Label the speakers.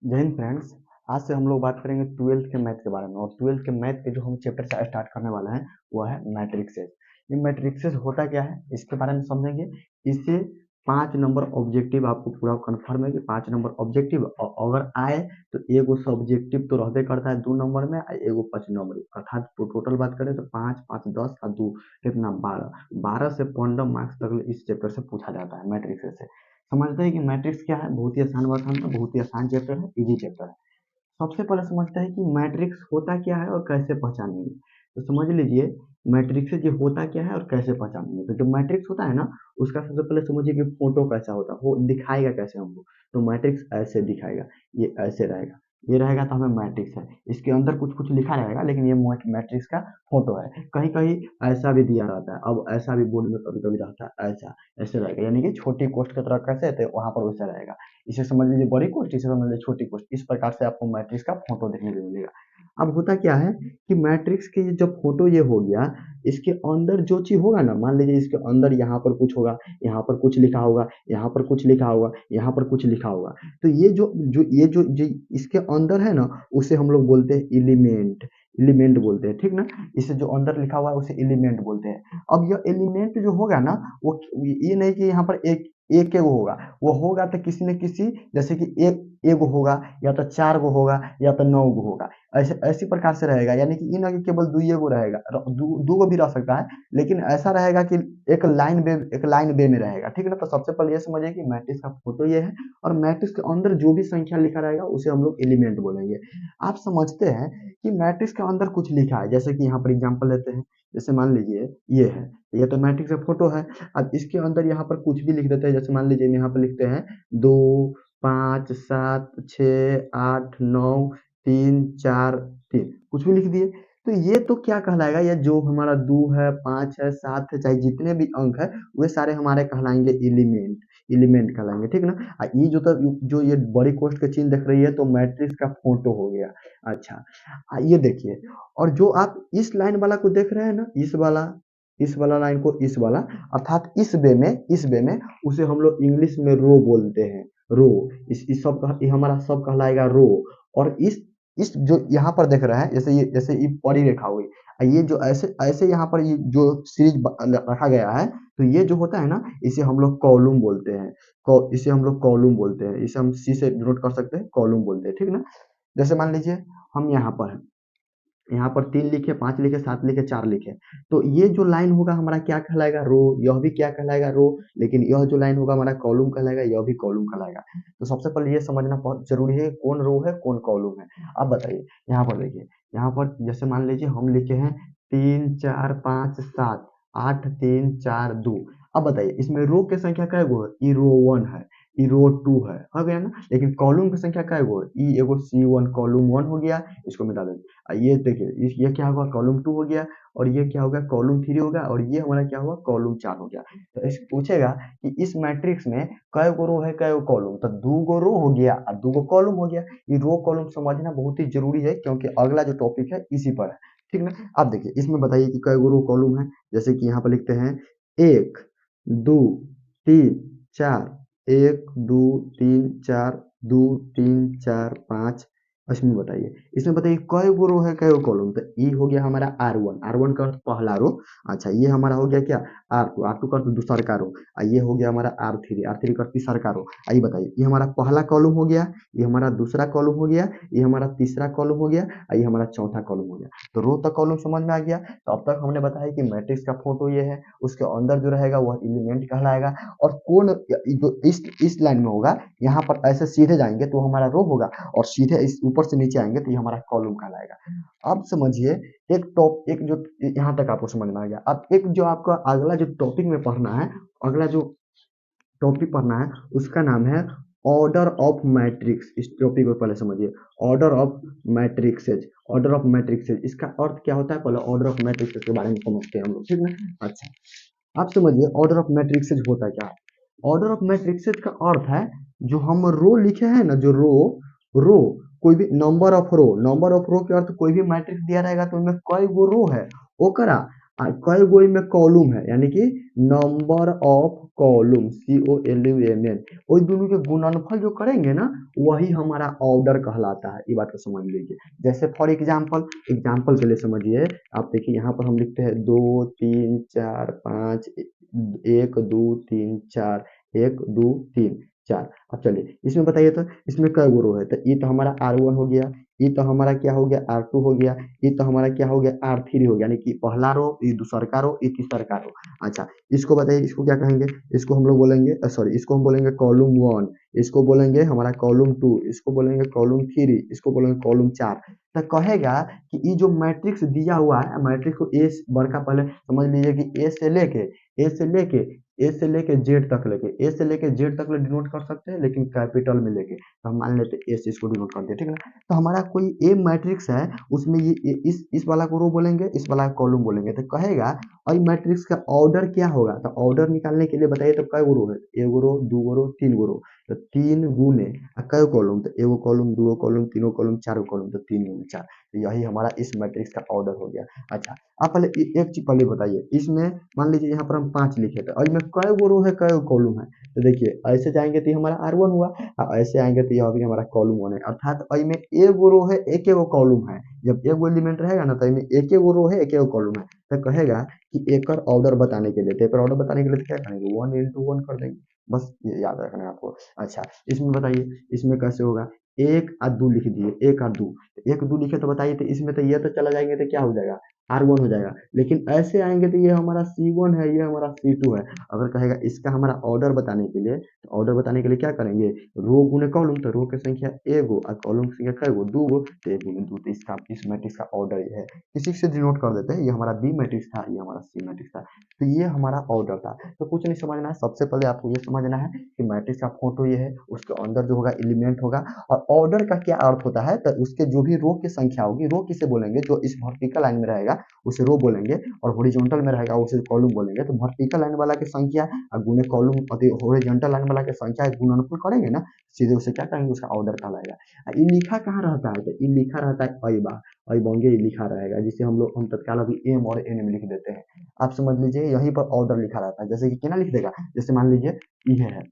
Speaker 1: जय हिंद फ्रेंड्स। आज से हम लोग बात करेंगे ट्वेल्थ के मैथ के बारे में। और ट्वेल्थ के मैथ के जो हम चैप्टर से स्टार्ट करने वाला है वो है मैट्रिक्सेस। ये मैट्रिक्सेस होता क्या है इसके बारे में समझेंगे। इससे 5 नंबर ऑब्जेक्टिव आपको पूरा कन्फर्म है कि 5 नंबर ऑब्जेक्टिव अगर आए तो एगो सब्जेक्टिव तो रहबे करता है 2 नंबर में और एगो 5 नंबर, अर्थात टोटल बात करें तो 5 5 10 और 2 कितना 12 से 15 मार्क्स तक इस चैप्टर से पूछा जाता है मैट्रिक्स से। समझते हैं कि मैट्रिक्स क्या है। बहुत ही आसान वर्षन है, बहुत ही आसान चैप्टर है, इजी चैप्टर है। सबसे पहले समझते हैं कि मैट्रिक्स होता क्या है और कैसे पहचानेंगे। तो समझ लीजिए मैट्रिक्स जो होता क्या है और कैसे पहचानेंगे। तो जो मैट्रिक्स होता है ना, उसका सबसे पहले समझिए कि फोटो कैसा होता है, वो दिखाएगा कैसे हमको। तो मैट्रिक्स ऐसे दिखाएगा, ये ऐसे रहेगा, ये रहेगा तो हमें मैट्रिक्स है। इसके अंदर कुछ कुछ लिखा रहेगा लेकिन ये मैट्रिक्स का फोटो है। कहीं कहीं ऐसा भी दिया रहता है, अब ऐसा भी बोर्ड में कभी कभी रहता है, ऐसा ऐसे रहेगा, यानी कि छोटी कोष्ट की तरह कैसे थे वहां पर वैसा रहेगा। इसे समझ लीजिए बड़ी कोष्ट, इसे समझ लीजिए छोटी कोष्ट। इस प्रकार से आपको मैट्रिक्स का फोटो देखने को मिलेगा। अब होता क्या है कि मैट्रिक्स के जब फोटो ये हो गया, इसके अंदर जो चीज होगा ना, मान लीजिए इसके अंदर यहाँ पर कुछ होगा, यहाँ पर कुछ लिखा होगा, यहाँ पर कुछ लिखा होगा, यहाँ पर कुछ लिखा होगा। तो ये जो इसके अंदर है ना, उसे हम लोग बोलते हैं एलिमेंट। एलिमेंट बोलते हैं, ठीक ना। इसे जो अंदर लिखा हुआ है उसे एलिमेंट बोलते हैं। अब यह एलिमेंट जो होगा ना, वो ये नहीं कि यहाँ पर एक एक एगो होगा, वो होगा तो किसी न किसी, जैसे कि एक एगो होगा या तो 4 गो होगा या तो 9 गो होगा। ऐसे ऐसी प्रकार से रहेगा, यानी कि ये ना कि केवल दुइये गो रहेगा, दू गो भी रह सकता है, लेकिन ऐसा रहेगा कि एक लाइन बे में रहेगा, ठीक है ना। तो सबसे पहले ये समझिए कि मैट्रिक्स का फोटो ये है, और मैट्रिक्स के अंदर जो भी संख्या लिखा रहेगा उसे हम लोग एलिमेंट बोलेंगे। आप समझते हैं कि मैट्रिक्स के अंदर कुछ लिखा है, जैसे कि यहाँ पर एग्जाम्पल लेते हैं। जैसे मान लीजिए ये है, ये तो मैट्रिक्स का फोटो है। अब इसके अंदर यहाँ पर कुछ भी लिख देते हैं, जैसे मान लीजिए यहाँ पर लिखते हैं 2 5 7 6 8 9 3 4 3, कुछ भी लिख दिए। तो ये तो क्या कहलाएगा, ये जो हमारा 2 है 5 है 7 है, चाहे जितने भी अंक है वे सारे हमारे कहलाएंगे एलिमेंट। एलिमेंट कहलाएंगे, ठीक ना। ये जो ये बड़ी कोष्ट के चिन्ह दिख रही है तो मैट्रिक्स का फोटो हो गया। अच्छा, ये देखिए। और जो आप इस लाइन वाला को देख रहे हैं ना, इस वाला लाइन को, इस वाला, अर्थात इस वे में उसे हम लोग इंग्लिश में रो बोलते हैं। रो, इस सब का, ये हमारा सब कहलाएगा रो। और इस जो यहाँ पर देख रहा है, जैसे ये पड़ी रेखा हुई, ये जो ऐसे ऐसे यहाँ पर ये जो सीरीज रखा गया है, तो ये जो होता है ना, इसे हम लोग कॉलम बोलते हैं। इसे हम लोग कॉलम बोलते हैं, इसे हम सी से नोट कर सकते हैं, कॉलम बोलते हैं, ठीक ना। जैसे मान लीजिए हम यहाँ पर हैं, यहाँ पर 3 लिखे, 5 लिखे, 7 लिखे, 4 लिखे, तो ये जो लाइन होगा हमारा क्या कहलाएगा, रो। यह भी क्या कहलाएगा, रो। लेकिन यह जो लाइन होगा हमारा कॉलम कहलाएगा, यह भी कॉलम कहलाएगा। तो सबसे पहले ये समझना बहुत जरूरी है, कौन रो है कौन कॉलम है। अब बताइए, यहाँ पर देखिए, यहाँ पर जैसे मान लीजिए हम लिखे हैं 3 4 5 7 8 3 4 2। अब बताइए इसमें रो की संख्या कै गो है, ई रो 1 है, ई रो 2 है, हो गया ना। लेकिन कॉलम की संख्या कै गो है, ई एगो C1 कॉलम 1 हो गया, इसको मिटा देंगे। ये देखिए ये क्या होगा, कॉलम 2 हो गया, और ये क्या होगा, कॉलम 3 होगा, और ये हमारा क्या हुआ, कॉलम 4 हो गया। तो इस पूछेगा कि इस मैट्रिक्स में कै गो रो है कै गो कॉलम, तो 2 गो रो हो गया और 2 गो कॉलम हो गया। ये रो कॉलम समझना बहुत ही जरूरी है, क्योंकि अगला जो टॉपिक है इसी पर है, ठीक ना। अब देखिए इसमें बताइए कि कै गो रो कॉलम है। जैसे कि यहाँ पर लिखते हैं 1 2 3 4, 1 2 3 4 2 3 4 5। इसमें बताइए, इसमें बताइए कै गो रो है कै गो कॉलम, तो ये हो गया हमारा R1। R1 का अर्थ पहला रो। अच्छा, ये हमारा हो गया क्या, R2। R2 का अर्थ दूसरा का रो। ये हो गया हमारा R3। R3 का अर्थ तीसरा का रो। आइए बताइए, ये हमारा पहला कॉलम हो गया, ये हमारा दूसरा कॉलम हो गया, ये हमारा तीसरा कॉलम हो गया, ये हमारा चौथा कॉलम हो गया। तो रो तक कॉलम समझ में आ गया। तो अब तक हमने बताया कि मैट्रिक्स का फोटो ये है, उसके अंदर जो रहेगा वह एलिमेंट कहलाएगा। और कौन जो इस लाइन में होगा, यहाँ पर ऐसे सीधे जाएंगे तो हमारा रो होगा, और सीधे इस ऊपर से नीचे आएंगे तो ये हमारा कॉलम कहलाएगा। अब समझिए, एक जो यहाँ तक आपको समझ में आ गया। अब एक जो आपका अगला जो टॉपिक में पढ़ना है, अगला जो टॉपिक पढ़ना है उसका नाम है ऑर्डर ऑफ मैट्रिक्स। इस टॉपिक को पहले समझिए, ऑर्डर ऑफ मैट्रिक्सेज। ऑर्डर ऑफ मैट्रिक्सेज इसका अर्थ क्या होता है, पहले ऑर्डर ऑफ मैट्रिक्सेज के बारे में समझते हैं हम लोग, ठीक ना। अच्छा, आप समझिए ऑर्डर ऑफ मैट्रिक्सेज होता क्या है। ऑर्डर ऑफ मैट्रिक्सेज का अर्थ है, जो हम रो लिखे हैं ना, जो रो कोई भी नंबर ऑफ रो के अर्थ, कोई भी मैट्रिक्स दिया रहेगा तो उसमें कई गो रो है ओकरा, कई गो में कॉलम है, यानी कि नंबर ऑफ कॉलम COLUMN, वही दोनों के गुणनफल जो करेंगे ना वही हमारा ऑर्डर कहलाता है। ये बात को समझ लीजिए। जैसे फॉर एग्जाम्पल, एग्जाम्पल के लिए समझिए, आप देखिए यहाँ पर हम लिखते हैं 2 3 4 5, 1 2 3 4, 1 2 3 4। अब चलिए इसमें बताइए तो इसमें कै गो रो है, तो ये तो हमारा R1 हो गया, ये तो हमारा क्या हो गया R2 हो गया, ये तो हमारा क्या हो गया R3 हो गया, यानी कि पहला रो, ये दूसर का रो, ये तीसर का रो। अच्छा, इसको बताइए, इसको क्या कहेंगे, इसको हम लोग बोलेंगे सॉरी, इसको हम बोलेंगे कॉलम 1, इसको बोलेंगे हमारा कॉलम 2, इसको बोलेंगे कॉलम 3, इसको बोलेंगे कॉलम 4। तो कहेगा कि ये जो मैट्रिक्स दिया हुआ है, मैट्रिक्स को ए बड़का पहले समझ लीजिए कि ए से लेके जेड तक लेके, ए से लेके जेड तक डिनोट कर सकते हैं, लेकिन कैपिटल में लेके, तो हम मान लेते हैं ए से इसको डिनोट कर दिया, ठीक है ना। तो हमारा कोई ए मैट्रिक्स है, उसमें ये इस वाला को रो बोलेंगे, इस वाला को कॉलम बोलेंगे। तो कहेगा और मैट्रिक्स का ऑर्डर क्या होगा, तो ऑर्डर निकालने के लिए बताइए तो कै गो रो है, एगो रो, दूगो रो, तीन गो रो। तो 3 गुने कै कॉलम, तो एगो कॉलम, दूगो कॉलम, तीनों कॉलम, चारों कॉलम, तो 3 गुने 4। तो यही हमारा इस मैट्रिक्स का ऑर्डर हो गया। अच्छा, आप पहले एक चीज पहले बताइए, इसमें मान लीजिए यहाँ पर हम 5 लिखे थे और इसमें कै गो रो है, कै गो कॉलम है। तो देखिए ऐसे जाएंगे तो ये हमारा R1 हुआ, और ऐसे आएंगे तो यह भी हमारा कॉलम 1 है, अर्थात इसमें एगो रो है, एक एगो कॉलम है। जब एगो एलिमेंट रहेगा ना तो इसमें एक एगो रो है, एक एगो कॉलम है। तो कहेगा कि एकर ऑर्डर बताने के लिए, तो एकर ऑर्डर बताने के लिए तो क्या करेंगे, 1 × 1 कर देंगे, बस ये याद रखना है आपको। अच्छा, इसमें बताइए इसमें कैसे होगा, एक और दो लिख दिए, एक और दो, एक दो लिखे तो बताइए, तो इसमें तो ये तो चला जाएंगे तो क्या हो जाएगा R1 हो जाएगा, लेकिन ऐसे आएंगे तो ये हमारा C1 है, ये हमारा C2 है। अगर कहेगा इसका हमारा ऑर्डर बताने के लिए, तो ऑर्डर बताने के लिए क्या करेंगे, रो गुने कॉलम, तो रो की संख्या एगो और कॉलम की संख्या कैगो, दो गो, तो एक गुने दो, तो इसका इस मैट्रिक्स का ऑर्डर ये है। इसी से डिनोट कर देते हैं, ये हमारा बी मैट्रिक्स था, ये हमारा सी मैट्रिक्स था। तो ये हमारा ऑर्डर था। तो कुछ नहीं समझना है, सबसे पहले आपको ये समझना है कि मैट्रिक्स का फोटो ये है, उसके अंदर जो होगा एलिमेंट होगा, और ऑर्डर का क्या अर्थ होता है, तो उसके जो भी रो की संख्या होगी, रो किसे बोलेंगे, जो इस वर्टिकल लाइन में रहेगा उसे रो बोलेंगे, और हॉरिजॉन्टल में रहेगा उसे कॉलम बोलेंगे। तो वर्टिकल लाइन वाला की संख्या और गुने कॉलम, हॉरिजॉन्टल लाइन वाला की संख्या गुणनफल करेंगे ना, सीधे उसे क्या करेंगे, उसका ऑर्डर कहलाएगा। ये लिखा कहाँ रहता है, तो ये लिखा रहता है अइबा, अइबंगे लिखा रहेगा, जिसे हम तत्काल अभी एम और एन में लिख देते हैं। आप समझ लीजिए यहीं पर ऑर्डर लिखा रहता है, जैसे कि क्या लिख देगा, जैसे मान लीजिए ये है,